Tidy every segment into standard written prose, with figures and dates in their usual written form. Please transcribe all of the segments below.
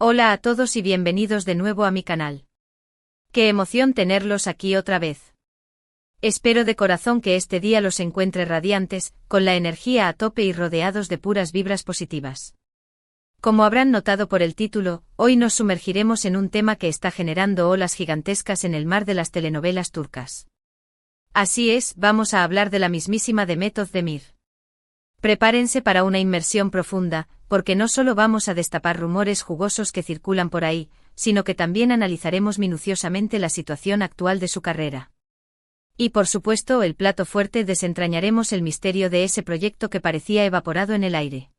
Hola a todos y bienvenidos de nuevo a mi canal. Qué emoción tenerlos aquí otra vez. Espero de corazón que este día los encuentre radiantes, con la energía a tope y rodeados de puras vibras positivas. Como habrán notado por el título, hoy nos sumergiremos en un tema que está generando olas gigantescas en el mar de las telenovelas turcas. Así es, vamos a hablar de la mismísima Demet Özdemir. Prepárense para una inmersión profunda, porque no solo vamos a destapar rumores jugosos que circulan por ahí, sino que también analizaremos minuciosamente la situación actual de su carrera. Y por supuesto, el plato fuerte, desentrañaremos el misterio de ese proyecto que parecía evaporado en el aire.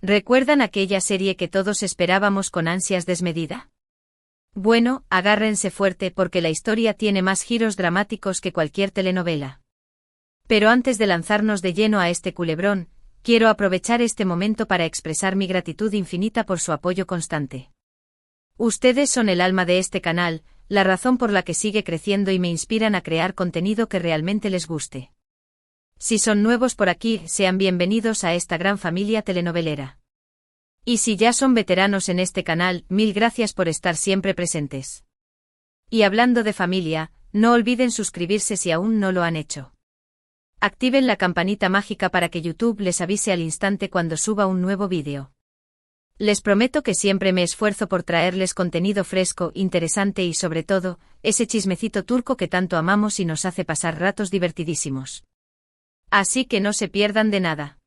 ¿Recuerdan aquella serie que todos esperábamos con ansias desmedida? Bueno, agárrense fuerte porque la historia tiene más giros dramáticos que cualquier telenovela. Pero antes de lanzarnos de lleno a este culebrón, quiero aprovechar este momento para expresar mi gratitud infinita por su apoyo constante. Ustedes son el alma de este canal, la razón por la que sigue creciendo y me inspiran a crear contenido que realmente les guste. Si son nuevos por aquí, sean bienvenidos a esta gran familia telenovelera. Y si ya son veteranos en este canal, mil gracias por estar siempre presentes. Y hablando de familia, no olviden suscribirse si aún no lo han hecho. Activen la campanita mágica para que YouTube les avise al instante cuando suba un nuevo vídeo. Les prometo que siempre me esfuerzo por traerles contenido fresco, interesante y sobre todo, ese chismecito turco que tanto amamos y nos hace pasar ratos divertidísimos. Así que no se pierdan de nada.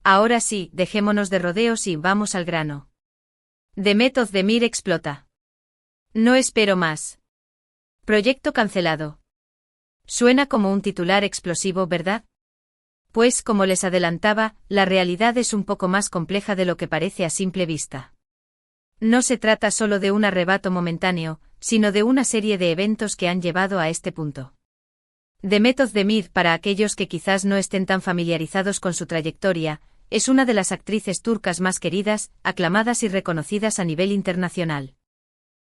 Ahora sí, dejémonos de rodeos y vamos al grano. Demet Özdemir explota. No espero más. Proyecto cancelado. Suena como un titular explosivo, ¿verdad? Pues como les adelantaba, la realidad es un poco más compleja de lo que parece a simple vista. No se trata solo de un arrebato momentáneo, sino de una serie de eventos que han llevado a este punto. Demet Özdemir, para aquellos que quizás no estén tan familiarizados con su trayectoria, es una de las actrices turcas más queridas, aclamadas y reconocidas a nivel internacional.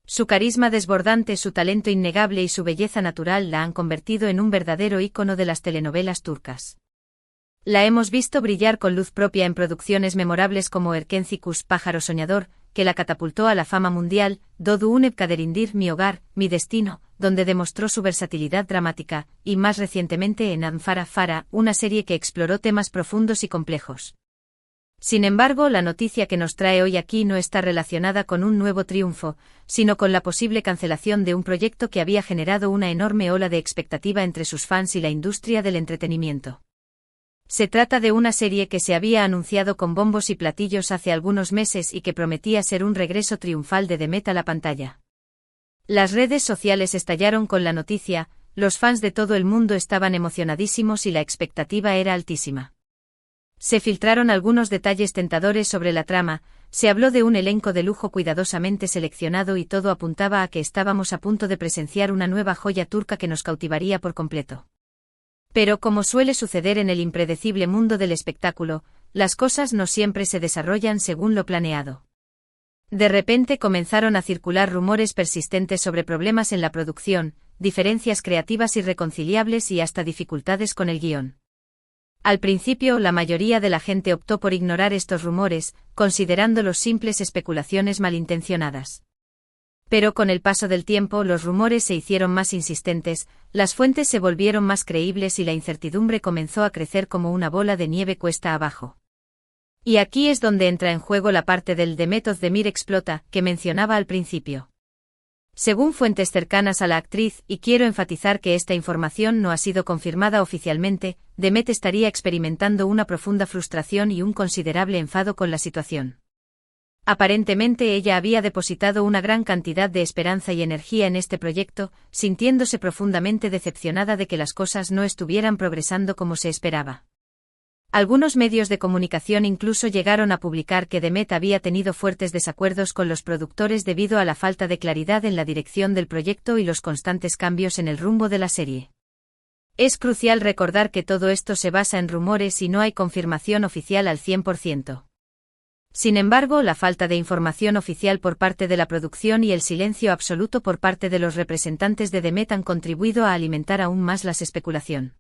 Su carisma desbordante, su talento innegable y su belleza natural la han convertido en un verdadero ícono de las telenovelas turcas. La hemos visto brillar con luz propia en producciones memorables como Erkenci Pájaro Soñador, que la catapultó a la fama mundial, Doğduğun Kaderindir, Mi Hogar, Mi Destino, donde demostró su versatilidad dramática, y más recientemente en Farah Farah, una serie que exploró temas profundos y complejos. Sin embargo, la noticia que nos trae hoy aquí no está relacionada con un nuevo triunfo, sino con la posible cancelación de un proyecto que había generado una enorme ola de expectativa entre sus fans y la industria del entretenimiento. Se trata de una serie que se había anunciado con bombos y platillos hace algunos meses y que prometía ser un regreso triunfal de Demet a la pantalla. Las redes sociales estallaron con la noticia, los fans de todo el mundo estaban emocionadísimos y la expectativa era altísima. Se filtraron algunos detalles tentadores sobre la trama, se habló de un elenco de lujo cuidadosamente seleccionado y todo apuntaba a que estábamos a punto de presenciar una nueva joya turca que nos cautivaría por completo. Pero como suele suceder en el impredecible mundo del espectáculo, las cosas no siempre se desarrollan según lo planeado. De repente comenzaron a circular rumores persistentes sobre problemas en la producción, diferencias creativas irreconciliables y hasta dificultades con el guión. Al principio, la mayoría de la gente optó por ignorar estos rumores, considerándolos simples especulaciones malintencionadas. Pero con el paso del tiempo los rumores se hicieron más insistentes, las fuentes se volvieron más creíbles y la incertidumbre comenzó a crecer como una bola de nieve cuesta abajo. Y aquí es donde entra en juego la parte del Demet Özdemir explota, que mencionaba al principio. Según fuentes cercanas a la actriz, y quiero enfatizar que esta información no ha sido confirmada oficialmente, Demet estaría experimentando una profunda frustración y un considerable enfado con la situación. Aparentemente ella había depositado una gran cantidad de esperanza y energía en este proyecto, sintiéndose profundamente decepcionada de que las cosas no estuvieran progresando como se esperaba. Algunos medios de comunicación incluso llegaron a publicar que Demet había tenido fuertes desacuerdos con los productores debido a la falta de claridad en la dirección del proyecto y los constantes cambios en el rumbo de la serie. Es crucial recordar que todo esto se basa en rumores y no hay confirmación oficial al 100%. Sin embargo, la falta de información oficial por parte de la producción y el silencio absoluto por parte de los representantes de Demet han contribuido a alimentar aún más la especulación.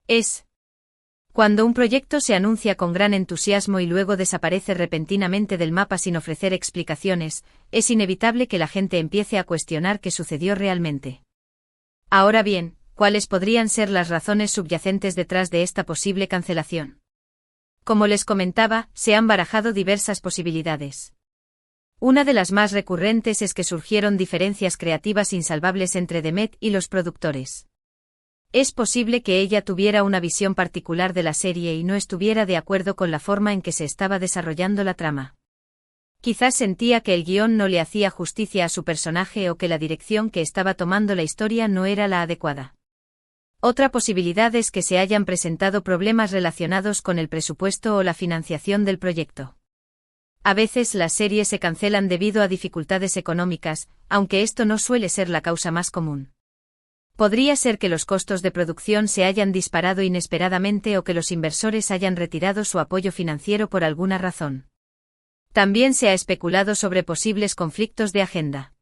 Es Cuando un proyecto se anuncia con gran entusiasmo y luego desaparece repentinamente del mapa sin ofrecer explicaciones, es inevitable que la gente empiece a cuestionar qué sucedió realmente. Ahora bien, ¿cuáles podrían ser las razones subyacentes detrás de esta posible cancelación? Como les comentaba, se han barajado diversas posibilidades. Una de las más recurrentes es que surgieron diferencias creativas insalvables entre Demet y los productores. Es posible que ella tuviera una visión particular de la serie y no estuviera de acuerdo con la forma en que se estaba desarrollando la trama. Quizás sentía que el guión no le hacía justicia a su personaje o que la dirección que estaba tomando la historia no era la adecuada. Otra posibilidad es que se hayan presentado problemas relacionados con el presupuesto o la financiación del proyecto. A veces las series se cancelan debido a dificultades económicas, aunque esto no suele ser la causa más común. Podría ser que los costos de producción se hayan disparado inesperadamente o que los inversores hayan retirado su apoyo financiero por alguna razón. También se ha especulado sobre posibles conflictos de agenda.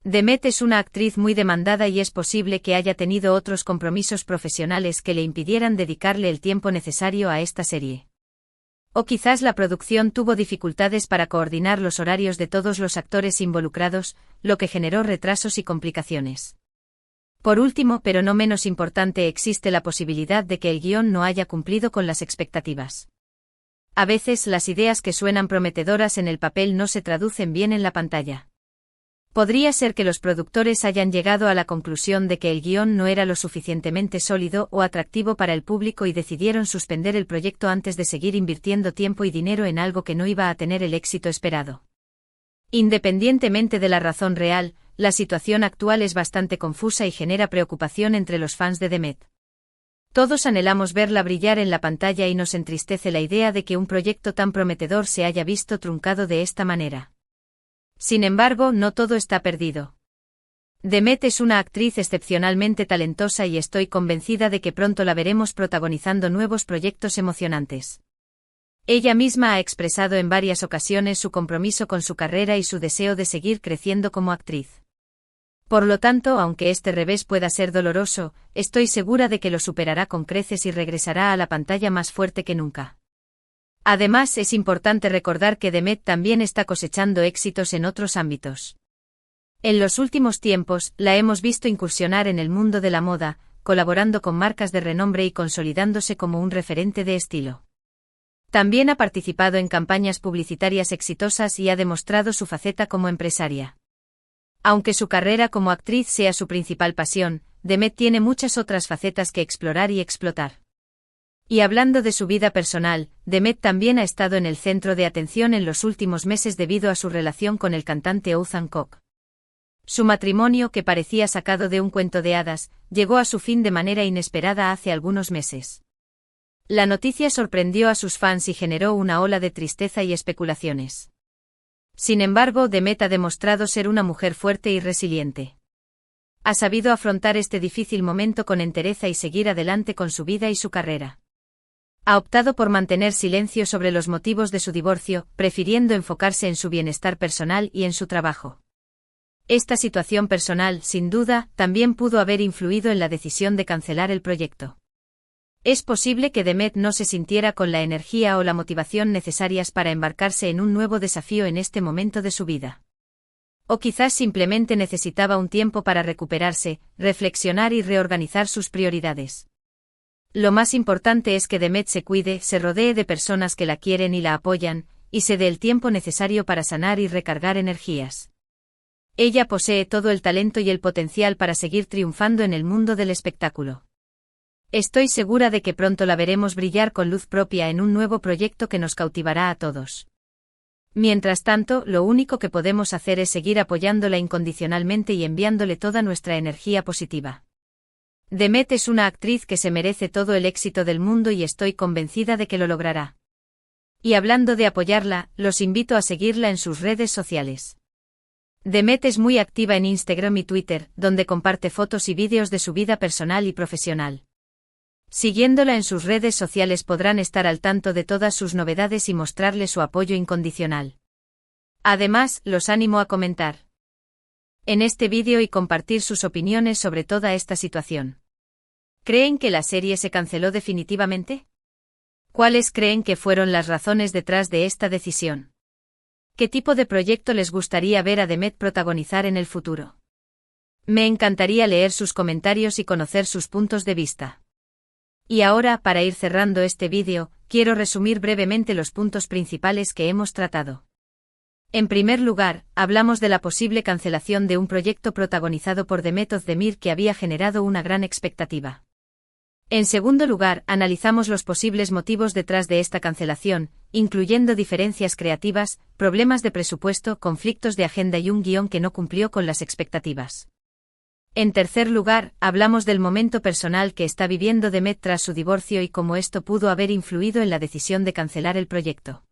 Demet es una actriz muy demandada y es posible que haya tenido otros compromisos profesionales que le impidieran dedicarle el tiempo necesario a esta serie. O quizás la producción tuvo dificultades para coordinar los horarios de todos los actores involucrados, lo que generó retrasos y complicaciones. Por último, pero no menos importante, existe la posibilidad de que el guión no haya cumplido con las expectativas. A veces las ideas que suenan prometedoras en el papel no se traducen bien en la pantalla. Podría ser que los productores hayan llegado a la conclusión de que el guión no era lo suficientemente sólido o atractivo para el público y decidieron suspender el proyecto antes de seguir invirtiendo tiempo y dinero en algo que no iba a tener el éxito esperado. Independientemente de la razón real, la situación actual es bastante confusa y genera preocupación entre los fans de Demet. Todos anhelamos verla brillar en la pantalla y nos entristece la idea de que un proyecto tan prometedor se haya visto truncado de esta manera. Sin embargo, no todo está perdido. Demet es una actriz excepcionalmente talentosa y estoy convencida de que pronto la veremos protagonizando nuevos proyectos emocionantes. Ella misma ha expresado en varias ocasiones su compromiso con su carrera y su deseo de seguir creciendo como actriz. Por lo tanto, aunque este revés pueda ser doloroso, estoy segura de que lo superará con creces y regresará a la pantalla más fuerte que nunca. Además, es importante recordar que Demet también está cosechando éxitos en otros ámbitos. En los últimos tiempos, la hemos visto incursionar en el mundo de la moda, colaborando con marcas de renombre y consolidándose como un referente de estilo. También ha participado en campañas publicitarias exitosas y ha demostrado su faceta como empresaria. Aunque su carrera como actriz sea su principal pasión, Demet tiene muchas otras facetas que explorar y explotar. Y hablando de su vida personal, Demet también ha estado en el centro de atención en los últimos meses debido a su relación con el cantante Ethan Hawke. Su matrimonio, que parecía sacado de un cuento de hadas, llegó a su fin de manera inesperada hace algunos meses. La noticia sorprendió a sus fans y generó una ola de tristeza y especulaciones. Sin embargo, Demet ha demostrado ser una mujer fuerte y resiliente. Ha sabido afrontar este difícil momento con entereza y seguir adelante con su vida y su carrera. Ha optado por mantener silencio sobre los motivos de su divorcio, prefiriendo enfocarse en su bienestar personal y en su trabajo. Esta situación personal, sin duda, también pudo haber influido en la decisión de cancelar el proyecto. Es posible que Demet no se sintiera con la energía o la motivación necesarias para embarcarse en un nuevo desafío en este momento de su vida. O quizás simplemente necesitaba un tiempo para recuperarse, reflexionar y reorganizar sus prioridades. Lo más importante es que Demet se cuide, se rodee de personas que la quieren y la apoyan, y se dé el tiempo necesario para sanar y recargar energías. Ella posee todo el talento y el potencial para seguir triunfando en el mundo del espectáculo. Estoy segura de que pronto la veremos brillar con luz propia en un nuevo proyecto que nos cautivará a todos. Mientras tanto, lo único que podemos hacer es seguir apoyándola incondicionalmente y enviándole toda nuestra energía positiva. Demet es una actriz que se merece todo el éxito del mundo y estoy convencida de que lo logrará. Y hablando de apoyarla, los invito a seguirla en sus redes sociales. Demet es muy activa en Instagram y Twitter, donde comparte fotos y vídeos de su vida personal y profesional. Siguiéndola en sus redes sociales podrán estar al tanto de todas sus novedades y mostrarle su apoyo incondicional. Además, los animo a comentar en este vídeo y compartir sus opiniones sobre toda esta situación. ¿Creen que la serie se canceló definitivamente? ¿Cuáles creen que fueron las razones detrás de esta decisión? ¿Qué tipo de proyecto les gustaría ver a Demet protagonizar en el futuro? Me encantaría leer sus comentarios y conocer sus puntos de vista. Y ahora, para ir cerrando este vídeo, quiero resumir brevemente los puntos principales que hemos tratado. En primer lugar, hablamos de la posible cancelación de un proyecto protagonizado por Demet Özdemir que había generado una gran expectativa. En segundo lugar, analizamos los posibles motivos detrás de esta cancelación, incluyendo diferencias creativas, problemas de presupuesto, conflictos de agenda y un guión que no cumplió con las expectativas. En tercer lugar, hablamos del momento personal que está viviendo Demet tras su divorcio y cómo esto pudo haber influido en la decisión de cancelar el proyecto.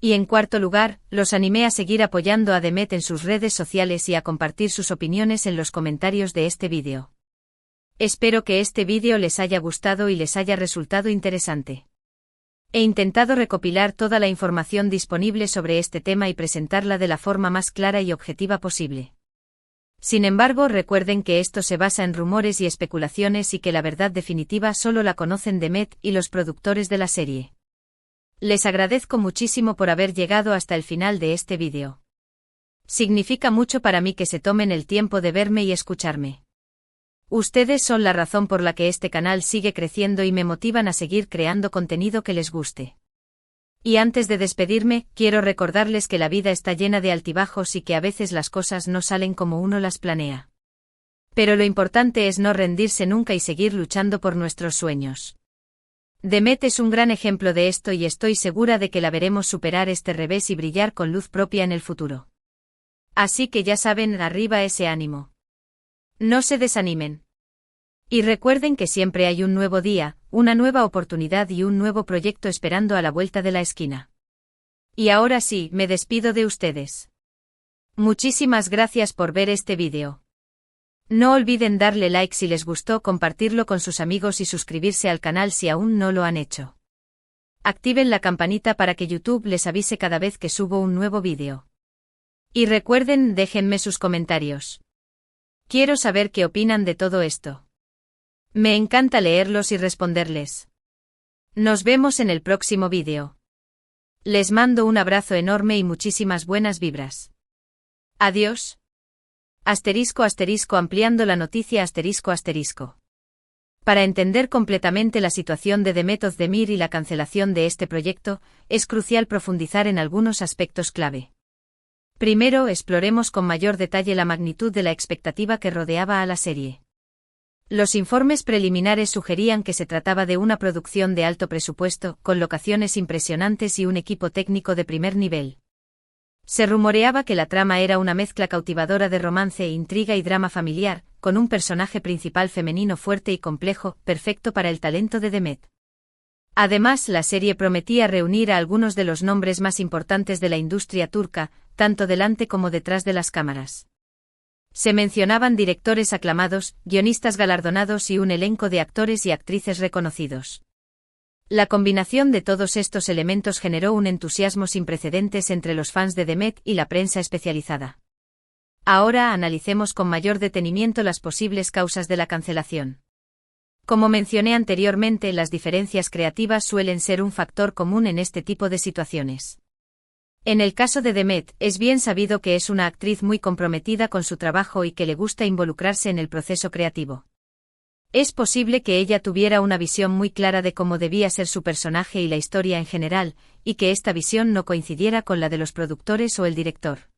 Y en cuarto lugar, los animé a seguir apoyando a Demet en sus redes sociales y a compartir sus opiniones en los comentarios de este vídeo. Espero que este vídeo les haya gustado y les haya resultado interesante. He intentado recopilar toda la información disponible sobre este tema y presentarla de la forma más clara y objetiva posible. Sin embargo, recuerden que esto se basa en rumores y especulaciones y que la verdad definitiva solo la conocen Demet y los productores de la serie. Les agradezco muchísimo por haber llegado hasta el final de este vídeo. Significa mucho para mí que se tomen el tiempo de verme y escucharme. Ustedes son la razón por la que este canal sigue creciendo y me motivan a seguir creando contenido que les guste. Y antes de despedirme, quiero recordarles que la vida está llena de altibajos y que a veces las cosas no salen como uno las planea. Pero lo importante es no rendirse nunca y seguir luchando por nuestros sueños. Demet es un gran ejemplo de esto y estoy segura de que la veremos superar este revés y brillar con luz propia en el futuro. Así que ya saben, arriba ese ánimo. No se desanimen. Y recuerden que siempre hay un nuevo día, una nueva oportunidad y un nuevo proyecto esperando a la vuelta de la esquina. Y ahora sí, me despido de ustedes. Muchísimas gracias por ver este vídeo. No olviden darle like si les gustó, compartirlo con sus amigos y suscribirse al canal si aún no lo han hecho. Activen la campanita para que YouTube les avise cada vez que subo un nuevo vídeo. Y recuerden, déjenme sus comentarios. Quiero saber qué opinan de todo esto. Me encanta leerlos y responderles. Nos vemos en el próximo vídeo. Les mando un abrazo enorme y muchísimas buenas vibras. Adiós. Ampliando la noticia ***. Para entender completamente la situación de Demet Özdemir y la cancelación de este proyecto, es crucial profundizar en algunos aspectos clave. Primero, exploremos con mayor detalle la magnitud de la expectativa que rodeaba a la serie. Los informes preliminares sugerían que se trataba de una producción de alto presupuesto, con locaciones impresionantes y un equipo técnico de primer nivel. Se rumoreaba que la trama era una mezcla cautivadora de romance, intriga y drama familiar, con un personaje principal femenino fuerte y complejo, perfecto para el talento de Demet. Además, la serie prometía reunir a algunos de los nombres más importantes de la industria turca, tanto delante como detrás de las cámaras. Se mencionaban directores aclamados, guionistas galardonados y un elenco de actores y actrices reconocidos. La combinación de todos estos elementos generó un entusiasmo sin precedentes entre los fans de Demet y la prensa especializada. Ahora analicemos con mayor detenimiento las posibles causas de la cancelación. Como mencioné anteriormente, las diferencias creativas suelen ser un factor común en este tipo de situaciones. En el caso de Demet, es bien sabido que es una actriz muy comprometida con su trabajo y que le gusta involucrarse en el proceso creativo. Es posible que ella tuviera una visión muy clara de cómo debía ser su personaje y la historia en general, y que esta visión no coincidiera con la de los productores o el director.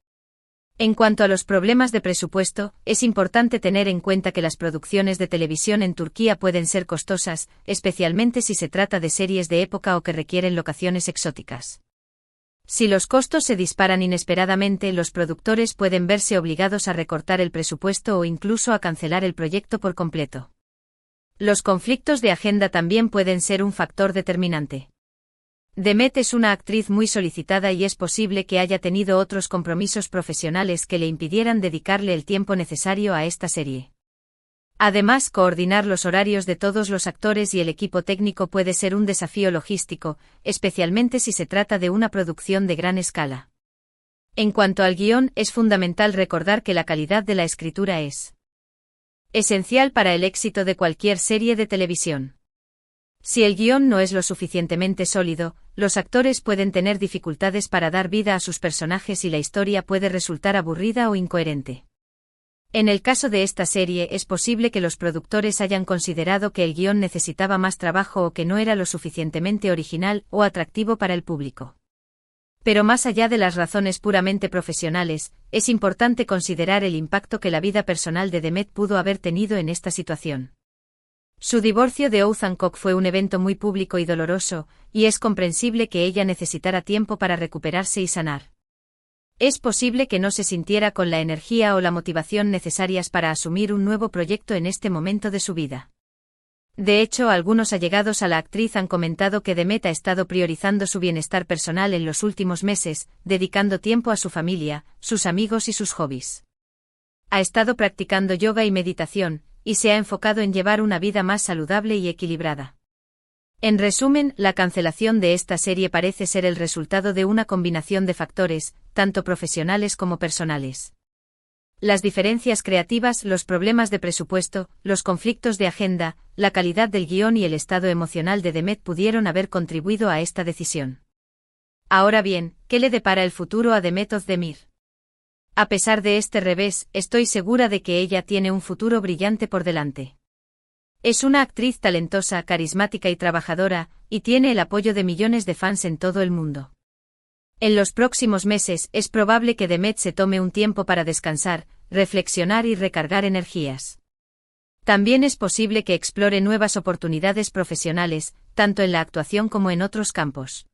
En cuanto a los problemas de presupuesto, es importante tener en cuenta que las producciones de televisión en Turquía pueden ser costosas, especialmente si se trata de series de época o que requieren locaciones exóticas. Si los costos se disparan inesperadamente, los productores pueden verse obligados a recortar el presupuesto o incluso a cancelar el proyecto por completo. Los conflictos de agenda también pueden ser un factor determinante. Demet es una actriz muy solicitada y es posible que haya tenido otros compromisos profesionales que le impidieran dedicarle el tiempo necesario a esta serie. Además, coordinar los horarios de todos los actores y el equipo técnico puede ser un desafío logístico, especialmente si se trata de una producción de gran escala. En cuanto al guión, es fundamental recordar que la calidad de la escritura es esencial para el éxito de cualquier serie de televisión. Si el guión no es lo suficientemente sólido, los actores pueden tener dificultades para dar vida a sus personajes y la historia puede resultar aburrida o incoherente. En el caso de esta serie es posible que los productores hayan considerado que el guión necesitaba más trabajo o que no era lo suficientemente original o atractivo para el público. Pero más allá de las razones puramente profesionales, es importante considerar el impacto que la vida personal de Demet pudo haber tenido en esta situación. Su divorcio de Ethan Cook fue un evento muy público y doloroso, y es comprensible que ella necesitara tiempo para recuperarse y sanar. Es posible que no se sintiera con la energía o la motivación necesarias para asumir un nuevo proyecto en este momento de su vida. De hecho, algunos allegados a la actriz han comentado que Demet ha estado priorizando su bienestar personal en los últimos meses, dedicando tiempo a su familia, sus amigos y sus hobbies. Ha estado practicando yoga y meditación, y se ha enfocado en llevar una vida más saludable y equilibrada. En resumen, la cancelación de esta serie parece ser el resultado de una combinación de factores, tanto profesionales como personales. Las diferencias creativas, los problemas de presupuesto, los conflictos de agenda, la calidad del guión y el estado emocional de Demet pudieron haber contribuido a esta decisión. Ahora bien, ¿qué le depara el futuro a Demet Özdemir? A pesar de este revés, estoy segura de que ella tiene un futuro brillante por delante. Es una actriz talentosa, carismática y trabajadora, y tiene el apoyo de millones de fans en todo el mundo. En los próximos meses es probable que Demet se tome un tiempo para descansar, reflexionar y recargar energías. También es posible que explore nuevas oportunidades profesionales, tanto en la actuación como en otros campos.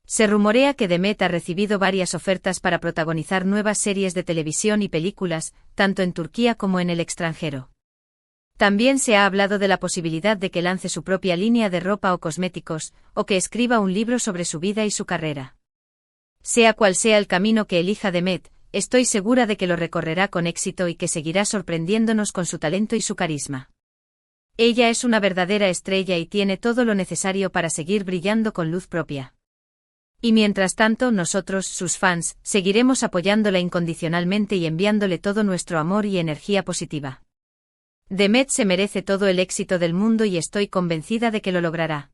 Se rumorea que Demet ha recibido varias ofertas para protagonizar nuevas series de televisión y películas, tanto en Turquía como en el extranjero. También se ha hablado de la posibilidad de que lance su propia línea de ropa o cosméticos, o que escriba un libro sobre su vida y su carrera. Sea cual sea el camino que elija Demet, estoy segura de que lo recorrerá con éxito y que seguirá sorprendiéndonos con su talento y su carisma. Ella es una verdadera estrella y tiene todo lo necesario para seguir brillando con luz propia. Y mientras tanto nosotros, sus fans, seguiremos apoyándola incondicionalmente y enviándole todo nuestro amor y energía positiva. Demet se merece todo el éxito del mundo y estoy convencida de que lo logrará.